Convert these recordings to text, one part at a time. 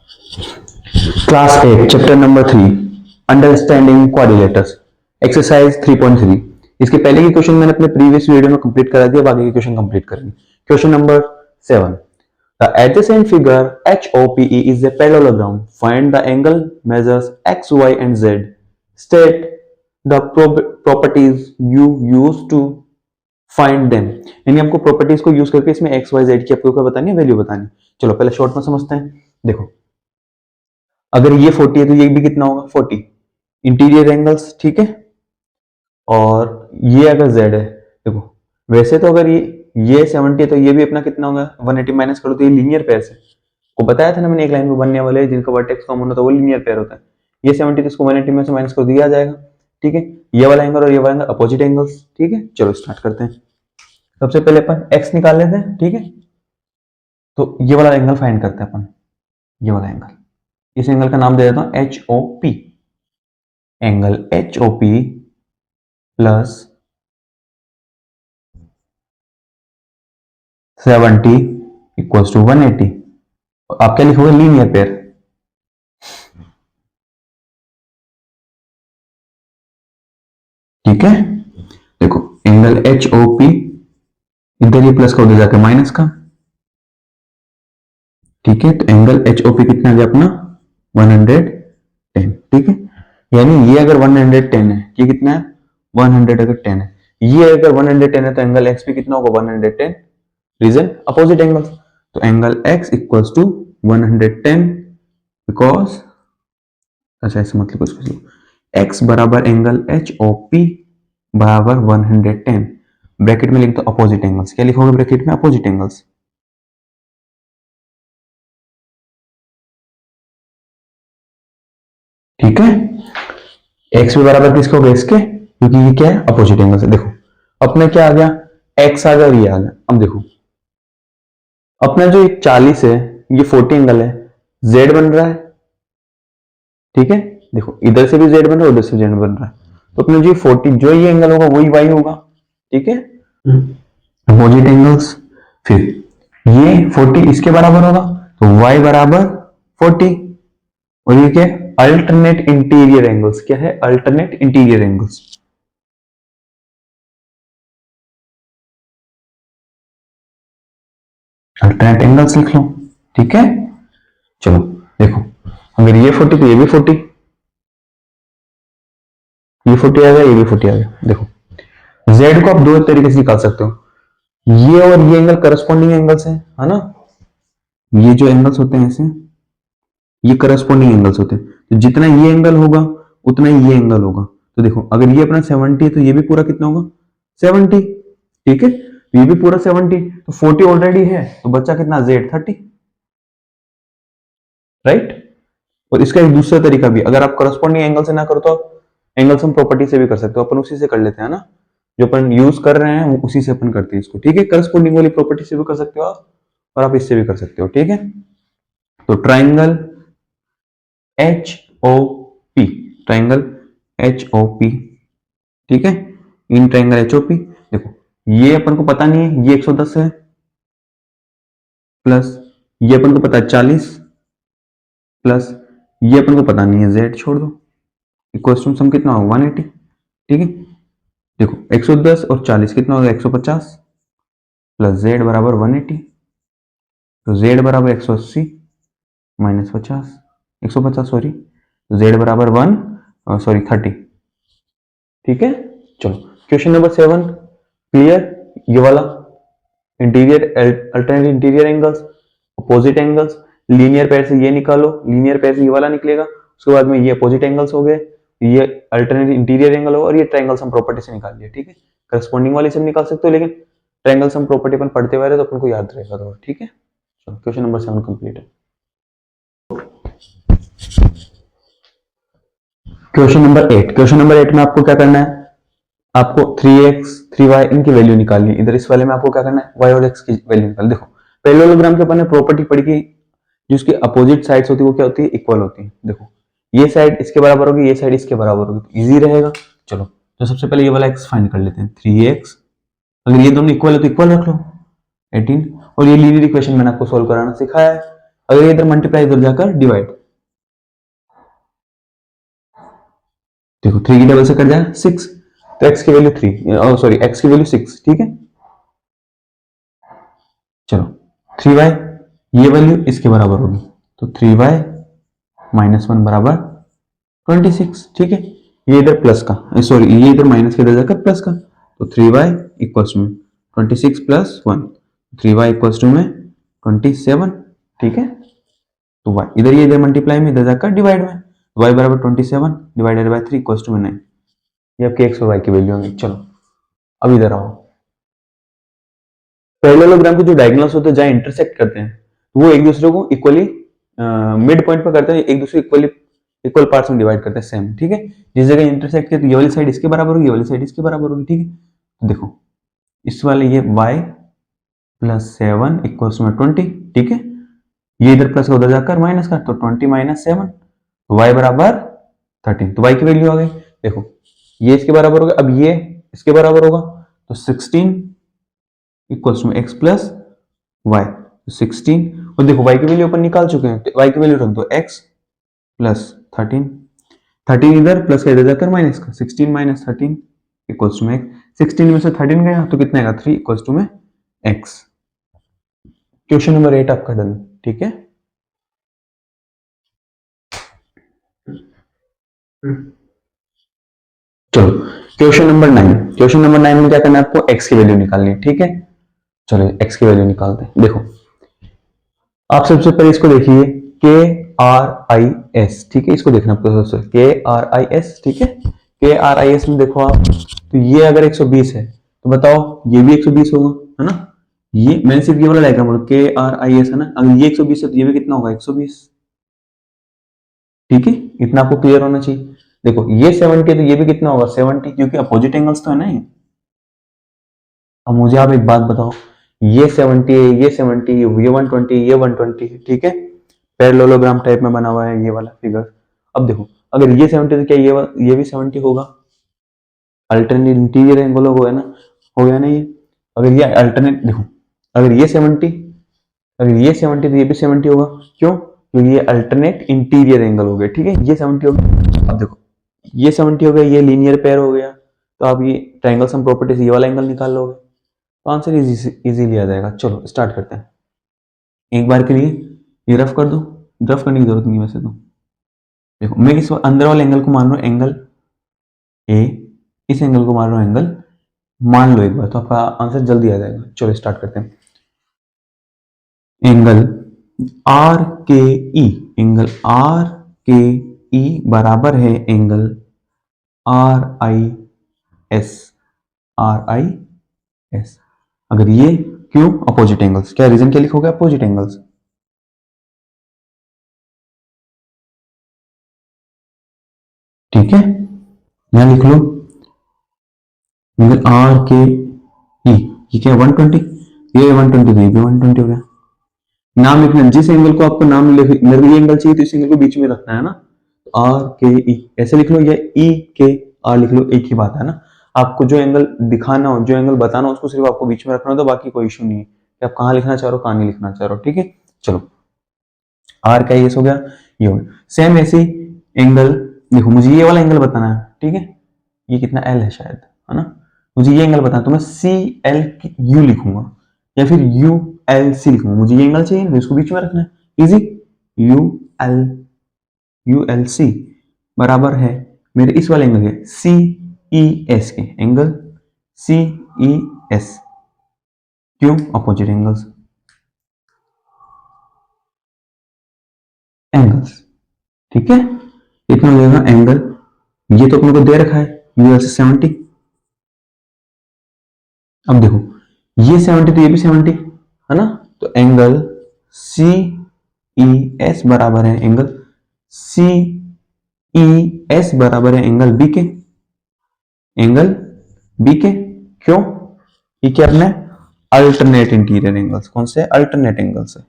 Class 8 chapter number 3 understanding quadrilaterals exercise 3.3। इसके पहले की क्वेश्चन मैंने अपने प्रीवियस वीडियो में कंप्लीट करा दिया, बाकी के क्वेश्चन कंप्लीट करेंगे। Question number 7, the adjacent figure HOPE is a parallelogram. Find the angle measures x, y and z. State the properties you use to find them. यानी हमको प्रॉपर्टीज को use करके इसमें x, y, z की आपको क्या बतानी है, वैल्यू बतानी। चलो पहले शॉर्ट में समझते हैं। देखो, अगर ये 40 है तो ये भी कितना होगा 40 इंटीरियर एंगल्स, ठीक है। और ये अगर z है, देखो वैसे तो अगर ये 70 है तो ये भी अपना कितना होगा 180 माइनस करो तो ये लीनियर पेयर से को बताया था ना मैंने, एक लाइन में बनने वाले जिनका वर्टेक्स कॉमन होता है वो लीनियर पेयर होता है। ये 70 तो इसको 180 में से माइनस कर दिया जाएगा, ठीक है। ये वाला एंगल और ये वाला एंगल अपोजिट एंगल्स, ठीक है। चलो स्टार्ट करते हैं। सबसे पहले अपन x निकाल लेते हैं, ठीक है। तो ये वाला एंगल फाइंड करते हैं अपन, ये वाला एंगल, इस एंगल का नाम दे देता हूं HOP। Angle HOP plus 70 equals to 180। आप क्या लिखोगे, लीनियर पेयर। ठीक है, देखो एंगल HOP इधर ही प्लस कर दो जाके माइनस का, ठीक है। तो एंगल HOP कितना आ गया अपना 110, ठीक है। यानी ये अगर 110 है, ये कितना है 100 अगर 10 है, ये अगर 110 है तो एंगल x भी कितना होगा 110, रीजन अपोजिट एंगल। तो angle x equals to 110 because, अच्छा ऐसे मतलब इसको x बराबर एंगल HOP बराबर 110, ब्रैकेट में लिख दो अपोजिट एंगल्स। क्या लिखोगे ब्रैकेट में, अपोजिट एंगल्स, ठीक है। x भी बराबर किसके होगा, इसके, क्योंकि ये क्या है अपोजिट एंगल से। देखो अपने क्या आ गया, x आ गया और ये आ गया। अब देखो अपना जो 40 है ये 40 एंगल है, z बन रहा है, ठीक है। देखो इधर से भी z बन रहा है, उधर से z बन रहा है। तो अपने जो 40 जो ये एंगल होगा वही y होगा, ठीक है, अपोजिट एंगल्स। फिर ये 40 इसके बराबर होगा तो y बराबर 40, और ये क्या है अल्टरनेट इंटीरियर एंगल्स। क्या है, alternate interior angles. Alternate angles लिख लो, ठीक है। चलो देखो, अगर ये 40 तो ये भी 40, ये 40 आ गया, ये भी 40 आ गया। देखो z को आप दो तरीके से निकाल सकते हो, ये और ये एंगल करस्पॉन्डिंग एंगल्स है ना। ये जो एंगल्स होते हैं ऐसे, ये करस्पॉन्डिंग एंगल्स होते हैं। तो जितना ये एंगल होगा उतना ही ये एंगल होगा। तो देखो अगर ये अपना 70 है तो ये भी पूरा कितना होगा 70, ठीक है। ये भी पूरा 70, तो 40 ऑलरेडी है तो बच्चा कितना z 30, राइट। और इसका एक दूसरा तरीका भी, अगर आप करस्पॉन्डिंग एंगल से ना करो तो एंगल सम प्रॉपर्टी से भी कर सकते हो। अपन उसी से कर लेते हैं ना, जो अपन यूज कर रहे हैं उसी से अपन करते हैं इसको, ठीक है। करस्पॉन्डिंग वाली प्रॉपर्टी से भी कर सकते हो आप, और आप इससे भी कर सकते हो, ठीक है। तो ट्राइंगल HOP, ट्राइंगल HOP, ठीक है। इन ट्राइंगल HOP देखो ये अपन को पता नहीं है, ये 110 है, प्लस ये अपन को पता है 40, प्लस ये अपन को पता नहीं है z, छोड़ दो, इक्वल टू सम कितना होगा 180, ठीक है। देखो 110 और 40 कितना होगा 150, प्लस z बराबर 180, तो z बराबर 180 माइनस 50, 150 सॉरी, तो z बराबर 30, ठीक है। चलो क्वेश्चन नंबर 7 क्लियर। ये वाला interior alternate interior angles, opposite angles, linear pair से ये निकालो, लीनियर पेयर से ये वाला निकलेगा, उसके बाद में ये अपोजिट एंगल्स हो गए, ये अल्टरनेट इंटीरियर एंगल हो, और ये ट्रायंगल सम प्रॉपर्टी से निकाल लिया, ठीक है। करस्पॉन्डिंग वाले से निकाल सकते हो, लेकिन ट्रायंगल सम प्रॉपर्टी अपन पढ़ते हुए तो अपन को याद रहेगा तो, ठीक है। चलो क्वेश्चन नंबर 7 कंप्लीट है। क्वेश्चन नंबर 8, क्वेश्चन नंबर 8 में आपको क्या करना है, आपको 3x 3y इनकी वैल्यू निकालनी है। इधर इस वाले में आपको क्या करना है y और x की वैल्यू निकाल। देखो पैरेललोग्राम के अपन ने प्रॉपर्टी पढ़ी कि जिसकी अपोजिट साइड्स होती है वो क्या होती है, इक्वल होती है। देखो ये साइड इसके बराबर होगी, ये साइड इसके बराबर होगी, तो इजी रहेगा। चलो तो सबसे पहले ये वाला x फाइंड कर लेते हैं, 3x, अगर ये दोनों इक्वल है तो इक्वल रख लो 18, और ये लीनियर इक्वेशन मैंने आपको सोल्व कराना सिखाया है, अगर ये इधर मल्टीप्लाई इधर जाकर डिवाइड, देखो 3 की डबल से कट जाए 6, तो x की वैल्यू 3, सॉरी x की वैल्यू 6, ठीक है। चलो 3y, ये वैल्यू इसके बराबर होगी, तो 3y -1 बराबर 26, ठीक है। ये इधर प्लस का, सॉरी ये इधर माइनस के इधर जाकर प्लस का, तो 3y equals to 26 plus 1, 3y equals to में 27, ठीक है। तो y इधर ये इधर मल्टीप्लाई में, इधर जाकर डिवाइड में, y बराबर 27 डिवाइडेड बाय 3 इक्वल्स टू में 9। ये आपके x और y की वैल्यू होंगी। चलो अब इधर आओ, पैरेललोग्राम के जो डायगोनल्स होते हैं जहां इंटरसेक्ट करते हैं, वो एक दूसरे को इक्वली मिड पॉइंट पर करते हैं, एक दूसरे इक्वली इक्वल पार्ट्स में डिवाइड करते हैं सेम, ठीक है। जिस जगह इंटरसेक्ट किया तो ये वाली साइड इसके बराबर होगी, ये वाली साइड इसके बराबर होगी, ठीक है। तो देखो इस वाले ये y प्लस 7 इक्वल्स टू 20, ठीक है। ये इधर प्लस का उधर जाकर माइनस का, तो 20 माइनस 7, तो y बराबर 13, तो y की वैल्यू आ गई। देखो ये इसके बराबर होगा, अब ये इसके बराबर होगा, तो 16 equals to x plus y, 16, और देखो y की वैल्यू अपन निकाल चुके हैं, तो y की वैल्यू रख दो x प्लस 13, 13 इधर प्लस का इधर जाकर माइनस का, 16 माइनस 13 इक्वल्स टू में x, 16 में से 13 गया तो कितना आएगा 3 इक्वल्स टू में x। क्वेश्चन नंबर 8 आपका डन, ठीक है। चलो क्वेश्चन नंबर 9, क्वेश्चन नंबर 9 में क्या करना है आपको, x की वैल्यू निकालनी है, ठीक है। चलो x की वैल्यू निकालते हैं। देखो आप सबसे पहले इसको देखिए KRIS, ठीक है, इसको देखना आपको सबसे KRIS, ठीक है। KRIS में देखो आप, तो ये अगर 120 है तो बताओ ये भी 120 होगा, है ना। ये मैंने सिर्फ ये वाला डायग्राम बोला KRIS, है ना। अगर ये 120 है तो ये भी कितना होगा 120, ठीक है। इतना आपको क्लियर होना चाहिए। देखो ये 70 है तो ये भी कितना होगा 70, क्योंकि अपोजिट एंगल्स तो है ना ये। अब मुझे आप एक बात बताओ, ये 70 है, ये 70, ये 120, ये 120 है, ठीक है। पैरेललोग्राम टाइप में बना हुआ है ये वाला फिगर। अब देखो अगर ये 70 तो क्या ये भी 70 होगा, अल्टरनेट इंटीरियर एंगल हो गया ना, हो गया ना ये। अगर ये अल्टरनेट, देखो अगर ये 70, अगर ये 70 तो ये भी 70 होगा, क्यों, क्योंकि ये अल्टरनेट इंटीरियर एंगल हो गया, ठीक है। ये 70 हो गया, अब देखो ये 70 हो गया, ये लीनियर पेयर हो गया, तो आप ये ट्रायंगल सम प्रॉपर्टी से ये वाला एंगल निकाल लोगे, तो आंसर इजीली आ जाएगा। चलो स्टार्ट करते हैं। एक बार के लिए ये रफ कर दो, रफ करने की जरूरत नहीं वैसे तो। देखो मैं इस अंदर वाले एंगल को मान रहा हूँ एंगल ए, इस एंगल को मान रहा हूँ एंगल, मान लो एक बार, तो आपका आंसर जल्दी आ जाएगा। चलो स्टार्ट करते हैं। एंगल आर के ई, एंगल आर के ई बराबर है angle are I S, are I S. अगर ये क्यों अपोजिट एंगल्स, क्या रीजन क्या लिखोगे अपोजिट एंगल्स, ठीक है। यहां लिख लो एंगल आर के ई, ये क्या 120, ये 120 तो ये भी 120 हो गया। नाम लिखना, जिस एंगल को आपको नाम लिख, मेरे को ये एंगल चाहिए तो इस एंगल को बीच में रखना है ना, आर के ई ऐसे लिख लो, या ई के आर लिख लो, एक ही बात है ना। आपको जो एंगल दिखाना हो, जो एंगल बताना हो, उसको सिर्फ आपको बीच में रखना हो, तो बाकी कोई इशू नहीं है कि आप कहां लिखना चाह रहे हो कहां नहीं लिखना चाह रहे हो, ठीक है। चलो आर का ये हो गया, ये हो गया। सेम ऐसे एंगल, देखो मुझे ये वाला एंगल बताना है, ठीक है। ये कितना एल है शायद, है ना। मुझे ये एंगल बताना, तो मैं सी एल यू लिखूंगा या फिर यू एल सी लिखूंगा। मुझे ये एंगल चाहिए, इसको बीच में रखना है, इजी। यू एल सी बराबर है मेरे इस वाले एंगल के सी ई एस के, एंगल सी ई एस, क्यों अपोजिट एंगल्स, एंगल्स, ठीक है। इतना हो जाएगा एंगल, ये तो अपने को दे रखा है यू एल सी 70। अब देखो ये 70 तो ये भी 70, है ना। तो एंगल सी ई एस बराबर है एंगल सी ई एस बराबर है एंगल बी के, एंगल बी के, क्यों, ये क्या अपने अल्टरनेट इंटीरियर एंगल्स, कौन से अल्टरनेट एंगल्स है,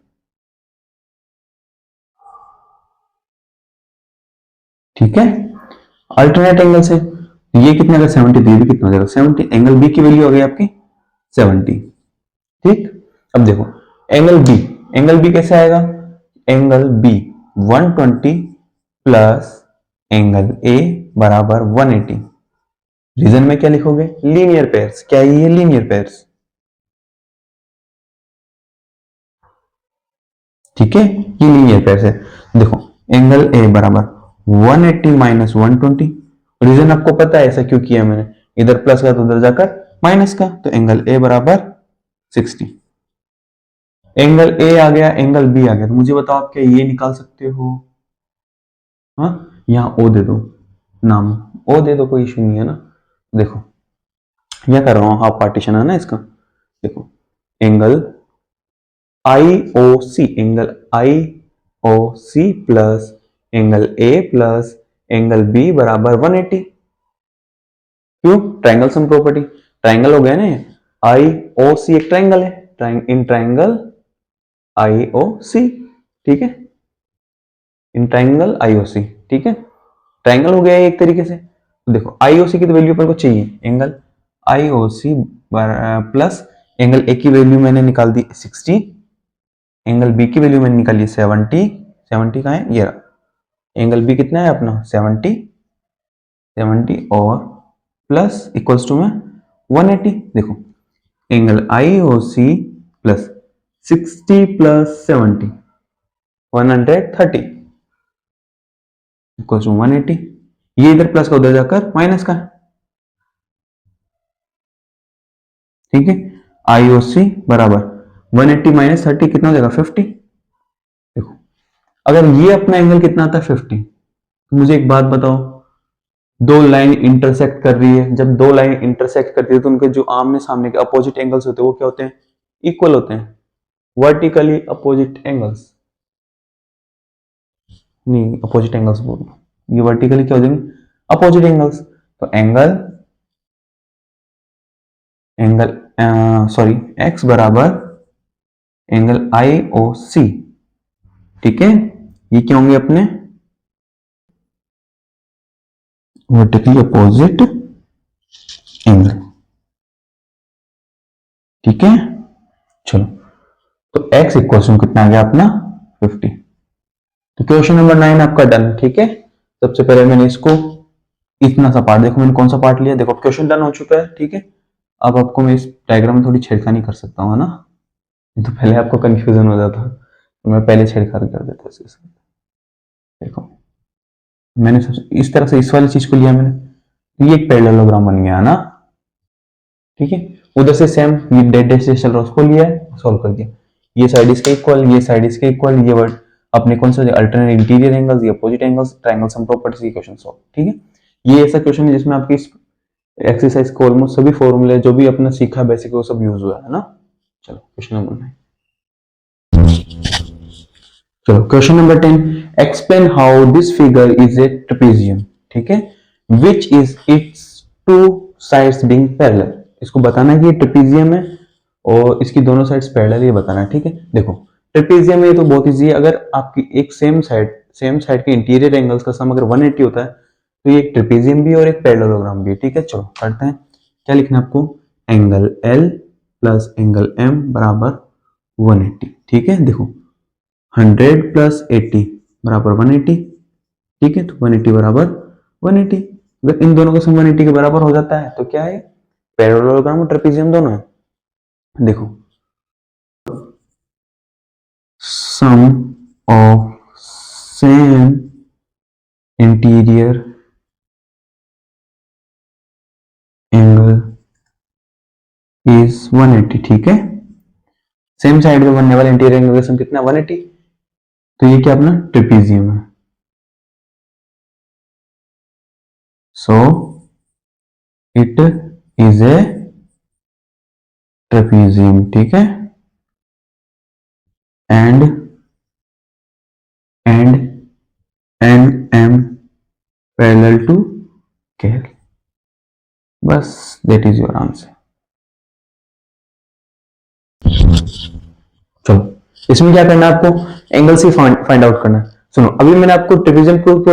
ठीक है। अल्टरनेट एंगल से ये कितने का 70, ये भी कितना हो जाएगा 70, एंगल बी की वैल्यू हो गई आपकी 70, ठीक। अब देखो एंगल बी, एंगल बी कैसे आएगा, angle B 120 plus angle A बराबर 180। रीजन में क्या लिखोगे? Linear pairs. क्या है ये? Linear pairs. ठीक है, ये लीनियर पेयर्स है। देखो एंगल ए बराबर 180 माइनस 120। रीजन आपको पता है ऐसा क्यों किया मैंने, इधर प्लस का तो उधर जाकर माइनस का, तो एंगल ए बराबर 60। एंगल ए आ गया, एंगल बी आ गया, तो मुझे बताओ आप क्या ये निकाल सकते हो? हाँ, यहाँ ओ दे दो, नाम ओ दे दो, कोई इशू नहीं है ना। देखो यह कर रहा हूं, हाफ पार्टीशन है ना इसका। देखो angle I O C, angle I O C plus angle A plus angle B बराबर 180। क्यों? ट्राइंगल सम प्रॉपर्टी, ट्राइंगल हो गया ना। आई ओ सी एक ट्राइंगल है, इन ट्राइंगल आई ओ सी। ठीक है, इन ट्राइंगल आई ओ सी। ठीक है, ट्राइंगल हो गया एक तरीके से। तो देखो आई ओ सी की तो वैल्यू अपन को चाहिए, angle I O C plus angle A की वैल्यू मैंने निकाल दी 60, एंगल बी की वैल्यू मैंने निकाली 70। 70 कहाँ है? ये रहा। एंगल बी कितना है अपना? 70। 70 और प्लस इक्वल्स टू में 180। देखो angle I O C plus 60 plus 70 130 equals to 180। ये इधर प्लस का उधर जाकर माइनस का। ठीक है, आई ओ सी बराबर 180 माइनस 30 कितना हो जाएगा? 50। देखो अगर ये अपना एंगल कितना आता है? 50। तो मुझे एक बात बताओ, दो लाइन इंटरसेक्ट कर रही है, जब दो लाइन इंटरसेक्ट करती है तो उनके जो आमने सामने के अपोजिट एंगल्स होते हैं वो क्या होते हैं? इक्वल होते हैं। वर्टिकली अपोजिट एंगल्स, नहीं अपोजिट एंगल्स बोल, ये वर्टिकली क्या हो जाएंगे? Opposite angles. तो एंगल एंगल सॉरी एक्स बराबर एंगल आई ओ सी। ठीक है, ये क्या होंगे अपने? Vertically opposite angle. ठीक है, चलो तो x इक्वल टू कितना आ गया अपना? 50। तो क्वेश्चन नंबर 9 आपका डन। ठीक है, सबसे पहले मैंने इसको इतना सा पार्ट, देखो मैंने कौन सा पार्ट लिया, देखो क्वेश्चन डन हो चुका है। ठीक है, अब आपको मैं इस डायग्राम में थोड़ी छेड़खानी कर सकता हूँ, है ना। तो पहले आपको कंफ्यूजन हो जाता, तो मैं पहले छेड़खानी कर देता इसके साथ। देखो मैंने इस तरह से इस वाली चीज को लिया मैंने, तो ये एक पैरेललोग्राम बन गया ना। ठीक है, उधर से सेम ये डेड डेश से चल रहा उसको लिया है, सॉल्व कर दिया। ये साइड इसके इक्वल, ये साइड इसके इक्वल, ये वर्ड अपने कौन सा अल्टरनेट इंटीरियर एंगल्स, ये opposite angles, triangle sum properties, ये क्वेश्चन सॉल्व। ठीक है, ये ऐसा क्वेश्चन है जिसमें आपकी एक्सरसाइज के ऑलमोस्ट सभी फॉर्मूले जो भी अपना सीखा बेसिक वो सब यूज हुआ है ना। चलो क्वेश्चन नंबर 9। चलो question number 10, explain how this figure is a trapezium. ठीक है, which is it's two sides being parallel. इसको बताना है कि ये ट्रेपेजियम है और इसकी दोनों साइड्स पैरेलल, ये बताना है। ठीक है, देखो ट्रेपेजियम में ये तो बहुत इजी है, अगर आपकी एक सेम साइड के इंटीरियर एंगल्स का सम अगर 180 होता है तो ये एक ट्रेपेजियम भी और एक पैरेललोग्राम भी है। ठीक है, चलो करते हैं। क्या लिखना है आपको? Angle L plus angle M बराबर 180। ठीक है, देखो 100 प्लस 80 बराबर 180। ठीक है, तो 180 बराबर 180। अगर इन दोनों का सम 180 के बराबर हो जाता है तो क्या है? पैरेललोग्राम और ट्रेपेजियम दोनों है। देखो sum of same interior angle is 180। ठीक है, सेम साइड में बनने वाले इंटीरियर एंगल का सम कितना? 180। तो ये क्या अपना ट्रेपेजियम है। So it is a trapezium. ठीक है, एंड एम पैरेलल टू केल। बस दैट इज योर आंसर। चलो इसमें क्या करना है आपको? एंगल से फाइंड आउट करना है। सुनो अभी मैंने आपको ट्रेपेजियम प्रूफ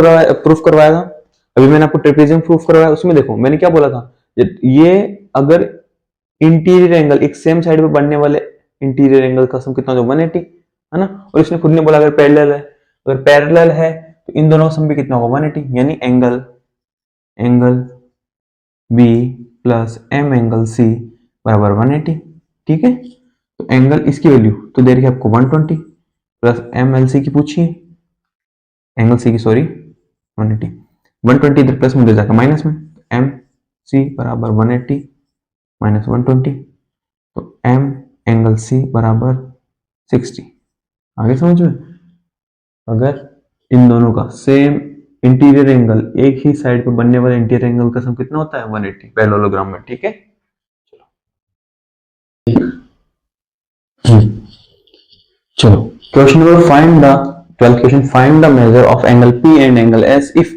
करवाया था, अभी मैंने आपको ट्रेपेजियम प्रूफ करवाया, उसमें देखो मैंने क्या बोला था, ये अगर इंटीरियर एंगल एक सेम साइड पे बनने वाले इंटीरियर एंगल का सम कितना हो 180, है ना। और इसने खुद ने बोला अगर पैरेलल है, अगर पैरेलल है तो इन दोनों का सम भी कितना होगा 180, यानी angle B plus M angle C बराबर 180। ठीक है, तो एंगल इसकी वैल्यू तो दे रही है आपको 120 प्लस एम एल सी की पूछिए, एंगल सी की सॉरी 180, 120 इधर प्लस में दे जाकर माइनस में, एम सी बराबर 180 माइनस 120, तो एम एंगल सी बराबर 60। आगे समझ में, अगर इन दोनों का सेम इंटीरियर एंगल, एक ही साइड पे बनने वाले इंटीरियर एंगल का सम कितना होता है 180 पैरेललोग्राम में। ठीक है, चलो question number find the 12th question, find the measure of angle P and angle S if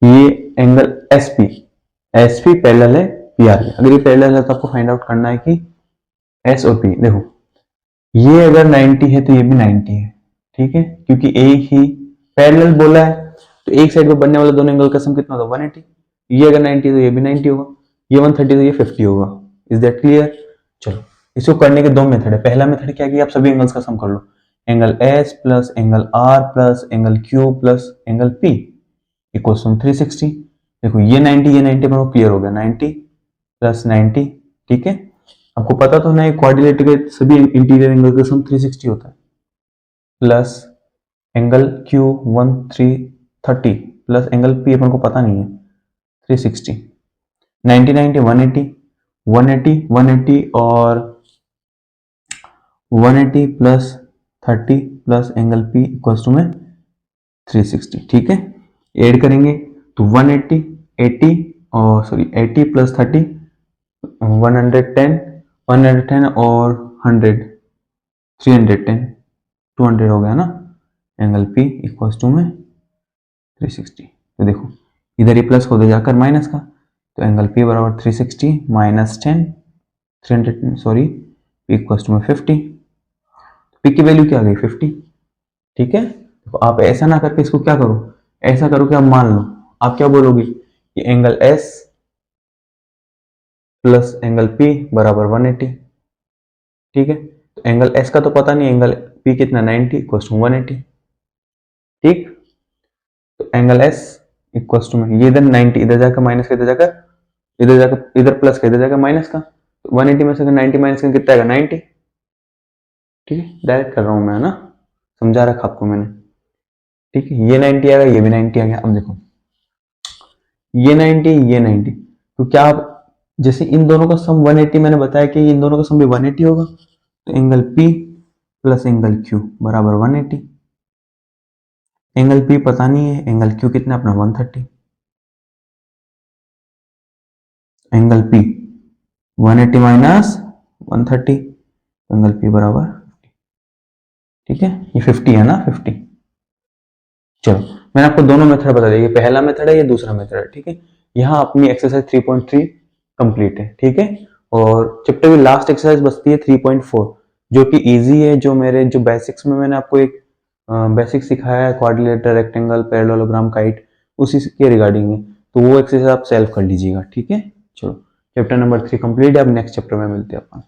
ये एंगल SP पैरेलल है PR के। अगर ये पैरेलल है तो आपको फाइंड आउट करना है कि S और P। देखो ये अगर 90 है तो ये भी 90 है, ठीक है, क्योंकि एक ही पैरेलल बोला है तो एक साइड पे बनने वाले दोनों एंगल का सम कितना होगा 180। ये अगर 90 तो ये भी 90 होगा, ये 130 तो ये 50 होगा। Is that clear? चलो इसको करने के दो मेथड है। पहला मेथड क्या कि आप सभी एंगल्स का सम कर लो, angle S plus angle R plus angle Q plus angle P equals to 360। देखो ये 90 पर क्लियर हो गया, 90 प्लस 90। ठीक है, आपको पता तो नहीं क्वाड्रिलेटर के सभी इंटीरियर एंगल का सम 360 होता है, plus angle Q 1330 plus angle P अपन को पता नहीं है 360, 90 90 180 180 180 और 180 plus 30 plus angle P equals to में 360। ठीक है, ऐड करेंगे तो 180 80 और सॉरी 80 प्लस 30 110 110 और 100 310 200 हो गया ना, एंगल P इक्वल्स टू में 360। तो देखो इधर ये प्लस हो जाकर माइनस का, तो एंगल P बराबर 360 minus 10 300 sorry P equals to में 50। P की वैल्यू क्या आ गई 50। ठीक है, तो आप ऐसा ना करके इसको क्या करो, ऐसा करो कि आप मान लो, आप क्या बोलोगे कि angle S plus angle P बराबर 180। ठीक है, तो एंगल S का तो पता नहीं, एंगल P कितना 90 इक्वल्स टू 180। ठीक, तो एंगल S इक्वल्स टू में ये इधर 90 इधर जाकर माइनस का इधर प्लस का इधर जाकर माइनस का, तो 180 में से 90 माइनस का कितना आएगा 90। ठीक है, डायरेक्ट कर रहा हूं मैं, है ना, समझा रखा आपको मैंने। ठीक है, ये 90 आ गया, ये भी 90 आ गया। अब देखो ये 90 तो क्या आप जैसे इन दोनों का सम 180 मैंने बताया कि इन दोनों का सम भी 180 होगा, तो angle P plus angle Q बराबर 180। एंगल P पता नहीं है, एंगल Q कितना अपना 130, angle P 180 minus 130, angle P बराबर 50। ठीक है, ये 50 है ना 50। चलो मैंने आपको दोनों मेथड बता दिया, ये पहला मेथड है, ये दूसरा मेथड है। ठीक है, यहाँ अपनी एक्सरसाइज 3.3 कंप्लीट है। ठीक है, और चैप्टर की लास्ट एक्सरसाइज बचती है 3.4 जो कि इजी है, जो मेरे जो बेसिक्स में मैंने आपको एक बेसिक सिखाया है, क्वाड्रिलेटर, रेक्टेंगल, पैरेललोग्राम, काइट, उसी के रिगार्डिंग है, तो वो एक्सरसाइज आप सेल्फ कर लीजिएगा। ठीक है, चलो चैप्टर नंबर 3 कंप्लीट है, अब नेक्स्ट चैप्टर में मिलते हैं अपन।